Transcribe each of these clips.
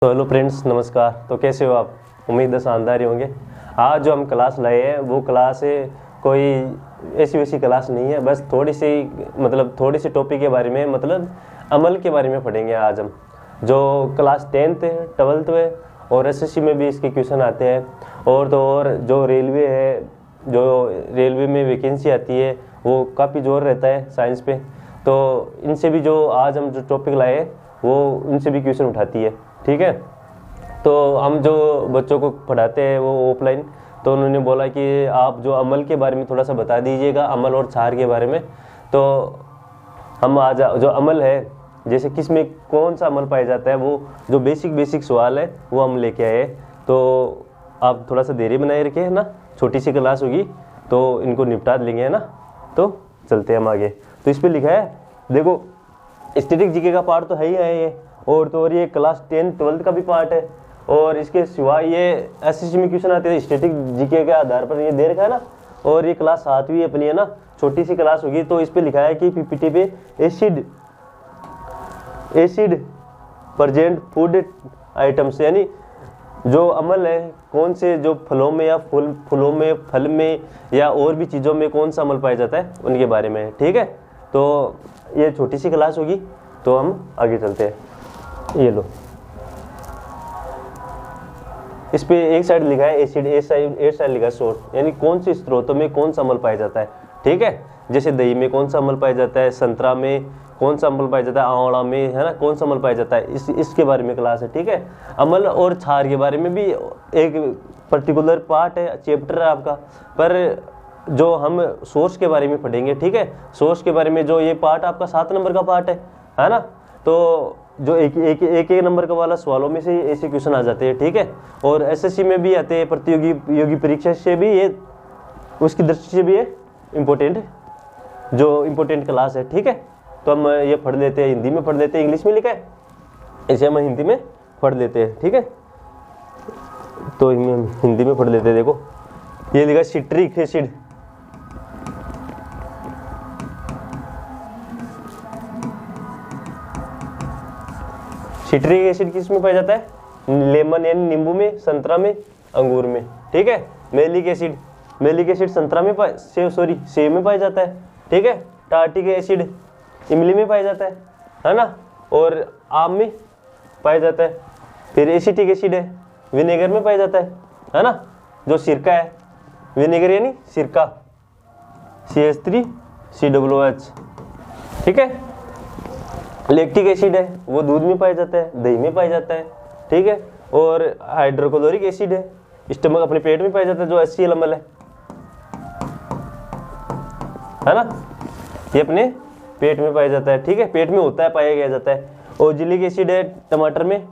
तो hello friends, नमस्कार। तो कैसे हो आप? उम्मीद है शानदार ही होंगे। आज जो हम क्लास लाए हैं वो क्लास है, कोई ऐसी वैसी क्लास नहीं है। बस थोड़ी सी टॉपिक के बारे में, अमल के बारे में पढ़ेंगे आज हम। जो क्लास 10th है, 12th है और एसएससी में भी इसके क्वेश्चन आते हैं। और जो रेलवे है, जो रेलवे में वैकेंसी आती है वो काफ़ी जोर रहता है साइंस पे। तो इनसे भी जो आज हम जो टॉपिक लाए हैं वो उनसे भी क्वेश्चन उठाती है। ठीक है। तो हम जो बच्चों को पढ़ाते हैं वो ऑफलाइन, तो उन्होंने बोला कि आप जो अमल के बारे में थोड़ा सा बता दीजिएगा, अमल और छार के बारे में। तो हम आज जो अमल है, जैसे किस में कौन सा अमल पाया जाता है, वो जो बेसिक सवाल है वो हम लेके आए। तो आप थोड़ा सा देरी बनाए रखे है ना, छोटी सी क्लास होगी तो इनको निपटा लेंगे, है ना। तो चलते हैं हम आगे। तो इस पर लिखा है, देखो स्टैटिक जीके का पार्ट तो है ही है ये, और ये क्लास 10 12th का भी पार्ट है। और इसके सिवाय ये एसएससी में क्वेश्चन आते हैं स्टैटिक जीके के आधार पर, ये दे रखा है ना। और ये क्लास 7वीं अपनी है ना, छोटी सी क्लास होगी। तो इस पे लिखा है कि पीपीटी पे एसिड प्रेजेंट फूड आइटम्स, यानी जो अमल है कौन से, जो फलों में या फूलों में, फल में या और भी चीज़ों में कौन सा अमल पाया जाता है उनके बारे में। ठीक है। तो ये छोटी सी क्लास होगी, तो हम आगे चलते हैं। ये लो, इस पे एक साइड लिखा है एसिड, एक साइड लिखा है सोर्स, यानी कौन से स्रोतों में कौन सा अमल पाया जाता है। ठीक है। जैसे दही में कौन सा अमल पाया जाता है, संतरा में कौन सा अमल पाया जाता है, आंवला में, है ना, कौन सा अमल पाया जाता है, इसके बारे में क्लास है। ठीक है। अमल और छार के बारे में भी एक पर्टिकुलर पार्ट है, चैप्टर है आपका। पर जो हम सोर्स के बारे में पढ़ेंगे, ठीक है, सोर्स के बारे में जो ये पार्ट आपका 7 नंबर का पार्ट है ना। तो जो एक नंबर का वाला सवालों में से ऐसे क्वेश्चन आ जाते हैं। ठीक है। और एसएससी में भी आते हैं, प्रतियोगी परीक्षा से भी ये, उसकी दृष्टि से भी ये इम्पोर्टेंट क्लास है। ठीक है। तो हम ये पढ़ लेते हैं, हिंदी में पढ़ लेते हैं, इंग्लिश में लिखा है इसे हम हिंदी में पढ़ लेते हैं। ठीक है। तो हम हिंदी में पढ़ लेते हैं। देखो ये लिखा सिट्रिक एसिड, सिट्रिक एसिड किस में पाया जाता है, लेमन यानी नींबू में, संतरा में, अंगूर में। ठीक है। मैलिक एसिड संतरा में सेब में पाया जाता है। ठीक है। टार्टिक एसिड इमली में पाया जाता है ना, और आम में पाया जाता है। फिर एसिटिक एसिड है, विनेगर में पाया जाता है ना। जो सिरका है, विनेगर यानी सिरका, CH3COOH। ठीक है। लैक्टिक एसिड है, वो दूध में पाया जाता है, दही में पाया जाता है। ठीक है। और हाइड्रोक्लोरिक एसिड है, स्टमक अपने पेट में पाया जाता है, जो HCl अम्ल है ना, ये अपने पेट में पाया जाता है। ठीक है। पेट में होता है, पाया जाता है। ओजिलिक एसिड है टमाटर में,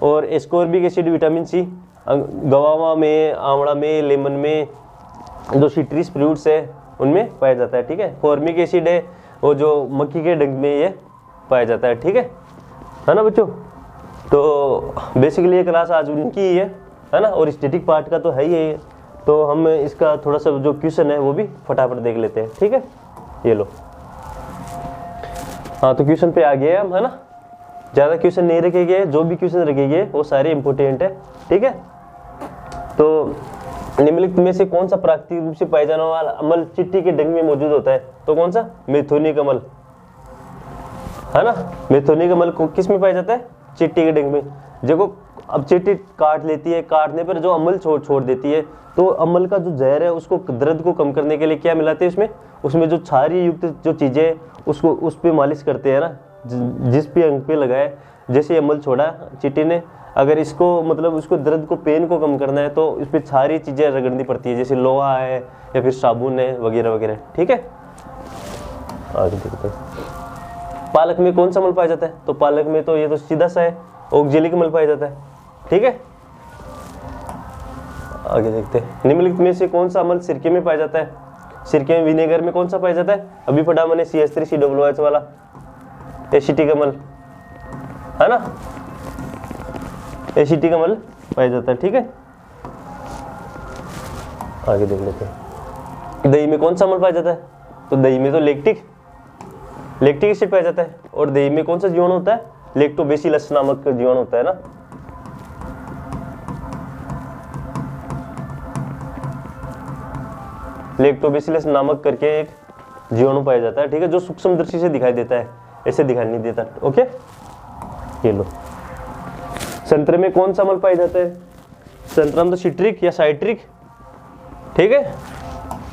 और एस्कोर्बिक एसिड विटामिन C गवावा में, आंवला में, लेमन में, जो सिट्रस फ्रूट्स है उनमें पाया जाता है। ठीक है। फॉर्मिक एसिड है, वो जो मक्खी के डंक में ये पाया जाता है। ठीक है ना बच्चों। तो बेसिकली ये क्लास आज उनकी ही है ना, और स्टैटिक पार्ट का तो है ही है। तो हम इसका थोड़ा सा जो क्वेश्चन है वो भी फटाफट देख लेते हैं। ठीक है। ये लो, हाँ, तो क्वेश्चन पे आ गए हम, है ना। ज़्यादा क्वेश्चन नहीं रखे गए, जो भी क्वेश्चन रखे गए वो सारे इंपॉर्टेंट है। ठीक है। तो निम्नलिखित में से कौन सा प्राकृतिक रूप से पाया जाने वाला अमल चींटी के डंक में मौजूद होता है, तो कौन सा, मेथोनिक अमल, है ना। मेथोनिक अमल को किस में पाया जाता है, चींटी के डंक में। देखो अब चींटी काट लेती है, काटने पर जो अमल छोड़ देती है, तो अमल का जो जहर है उसको, दर्द को कम करने के लिए क्या मिलाते हैं उसमें जो क्षारीय युक्त जो चीजें, उसको उस पे मालिश करते हैं ना, जिस पे अंग पे लगाए। जैसे अमल छोड़ा चींटी ने, अगर इसको उसको दर्द को, पेन को कम करना है, तो इस पे क्षारीय चीजें रगड़नी पड़ती है, जैसे लोहा है या फिर साबुन है वगैरह वगैरह। ठीक है। आगे देखते हैं, पालक में कौन सा अमल पाया जाता है, तो पालक में तो ये तो सीधा सा है, ऑक्जेलिक अमल पाया जाता है। ठीक है। आगे देखते हैं, निम्नलिखित में से कौन सा अमल सिरके में पाया जाता है, सिरके में, विनेगर में कौन सा पाया जाता है, अभी पढ़ा मैंने CH3COOH वाला, एसिटिक अमल, है ना, एसिटिक अमल पाया जाता है। ठीक है। आगे देख लेते हैं, दही में कौन सा अमल पाया जाता है, तो दही में तो लैक्टिक एसिड पाया जाता है। और दही में कौन सा जीवाणु होता है, लैक्टोबैसिलस नामक जीवाणु होता है ना। लैक्टोबैसिलस नामक करके एक जीवाणु पाया जाता है, ठीक है, जो सूक्ष्म दृष्टि से दिखाई देता है, ऐसे दिखाई नहीं देता। ओके, ये लो। संतरे में कौन सा अम्ल पाया जाता है? संतरा में तो सिट्रिक या साइट्रिक, ठीक है,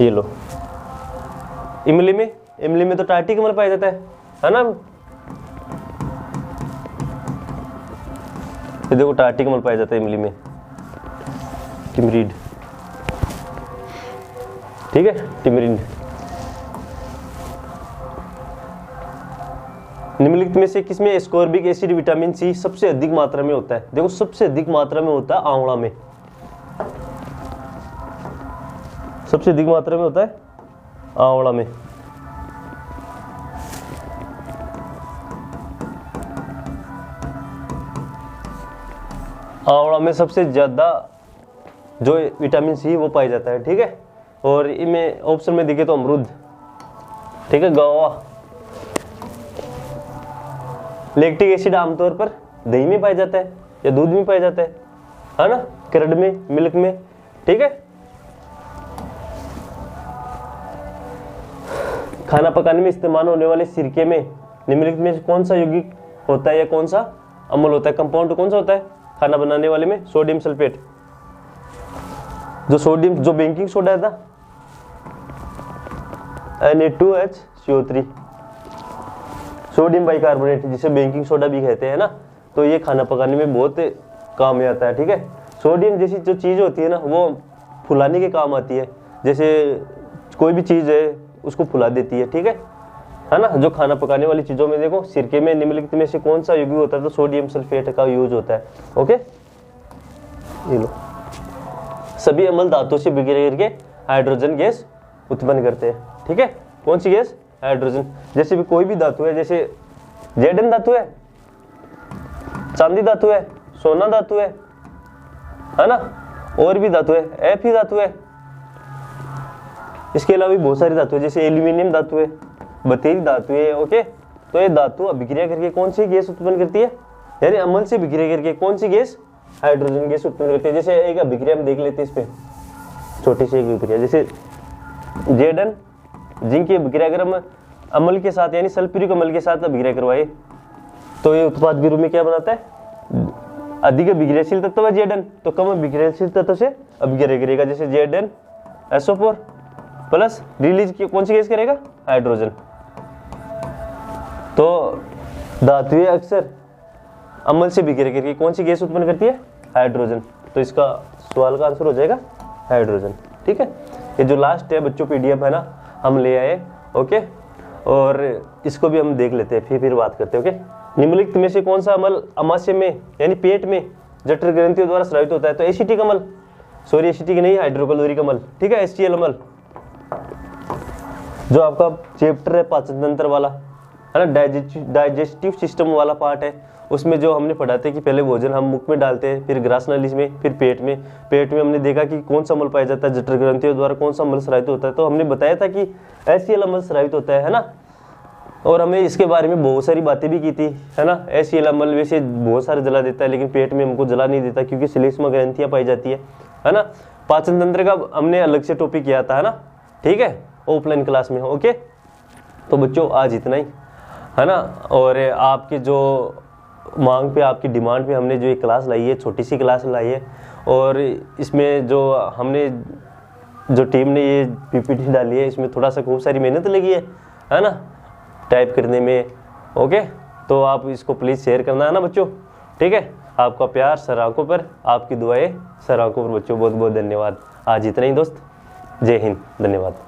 ये लो। इमली में तो टार्टिक अम्ल पाया जाता है ना। ये देखो टार्टिक अम्ल पाया जाता है इमली में, टिमरिड, ठीक है, टिमरिड। निम्नलिखित में से किसमें एस्कॉर्बिक एसिड विटामिन सी सबसे अधिक मात्रा में होता है? देखो सबसे अधिक मात्रा में होता है आंवला में, सबसे अधिक मात्रा में होता है आंवला में। आंवला में सबसे ज्यादा जो विटामिन सी वो पाया जाता है, ठीक है। और इनमें ऑप्शन में दिखे तो अमरूद, ठीक है, गवा। लैक्टिक एसिड आमतौर पर दही में पाया जाता है या दूध में पाया जाता है ना, कर्ड में, मिल्क में, ठीक है। खाना पकाने में इस्तेमाल होने वाले सिरके में निम्नलिखित में कौन सा यौगिक होता है या कौन सा अम्ल होता है, कंपाउंड कौन सा होता है खाना बनाने वाले में? Sodium sulphate. जो बेकिंग सोडा है था Na2HCO3, सोडियम बाइकार्बोनेट, जिसे बेकिंग सोडा भी कहते हैं ना, तो ये खाना पकाने में बहुत काम में आता है, ठीक है। सोडियम जैसी जो चीज होती है ना, वो फुलाने के काम आती है, जैसे कोई भी चीज है उसको फुला देती है, ठीक है ना। जो खाना पकाने वाली चीजों में देखो सिरके में निम्नलिखित में से कौन सा यौगिक होता है? तो सोडियम सल्फेट का यूज होता है। ओके, ये लो। सभी अम्ल धातुओं से बिखर करके हाइड्रोजन गैस उत्पन्न करते हैं, ठीक है। कौन सी गैस? हाइड्रोजन। जैसे भी कोई भी धातु है, जैसे Zn धातु है, चांदी धातु है, सोना धातु है ना, और भी धातु है, Fe धातु है, इसके अलावा भी बहुत सारी धातु है, जैसे एल्यूमिनियम धातु है, बतेरी धातु है। ओके, तो ये धातु अभिक्रिया करके कौन सी गैस उत्पन्न करती है? यानी अम्ल से अभिक्रिया करके कौन सी गैस? हाइड्रोजन गैस उत्पन्न करती है। जैसे एक अभिक्रिया हम देख लेते हैं, इस पे छोटी सी एक अभिक्रिया, जैसे Zn जिंक की अभिक्रिया अगर हम अम्ल के साथ यानी सल्फ्यूरिक अम्ल के साथ अभिक्रिया करवाए तो ये उत्पाद के रूप में क्या बनाता है? अधिक अभिक्रियाशील तत्व है Zn, तो कम अभिक्रियाशील तत्व से अभिक्रिया करेगा। जैसे ZnSO4 प्लस रिलीज की कौन सी गैस करेगा? हाइड्रोजन। तो धातुएं अक्सर अम्ल से अभिक्रिया करके कौन सी गैस उत्पन्न करती है? हाइड्रोजन। तो इसका सवाल का आंसर हो जाएगा हाइड्रोजन, ठीक है। ये जो लास्ट है बच्चों PDF है ना, हम ले आए। ओके, और इसको भी हम देख लेते हैं, फिर बात करते हैं। ओके, निम्नलिखित में से कौन सा अम्ल अमाशय में यानी पेट में जठर ग्रंथियों द्वारा स्रावित होता है? तो एसिटिक अम्ल, सॉरी एसिटिक नहीं, हाइड्रोक्लोरिक अम्ल, ठीक है, HCl अम्ल। जो आपका चैप्टर है पाचन तंत्र वाला है ना, डाइजेस्टिव सिस्टम वाला पार्ट है, उसमें जो हमने पढ़ा था कि पहले भोजन हम मुख में डालते हैं, फिर ग्रास नली में, फिर पेट में हमने देखा कि कौन सा अम्ल पाया जाता है, जठर ग्रंथियों द्वारा कौन सा अम्ल स्रावित होता है। तो हमने बताया था कि HCl अम्ल स्रावित होता है ना, और हमें इसके बारे में बहुत सारी बातें भी की थी, है ना। HCl अम्ल वैसे बहुत सारे जला देता है, लेकिन पेट में हमको जला नहीं देता क्योंकि श्लेष्म ग्रंथियां पाई जाती है ना। पाचन तंत्र का हमने अलग से टॉपिक किया था, है ना, ठीक है, ऑफलाइन क्लास में। ओके, तो बच्चों आज इतना ही, है ना। और आपके जो मांग पे, आपकी डिमांड पे हमने जो ये क्लास लाई है, छोटी सी क्लास लाई है, और इसमें जो हमने जो टीम ने ये PPT डाली है, इसमें थोड़ा सा खूब सारी मेहनत लगी है ना, टाइप करने में। ओके, तो आप इसको प्लीज़ शेयर करना है ना बच्चों, ठीक है। आपका प्यार सर आंखों पर, आपकी दुआएं सर आंखों पर बच्चों। बहुत बहुत धन्यवाद। आज इतना ही दोस्त, जय हिंद, धन्यवाद।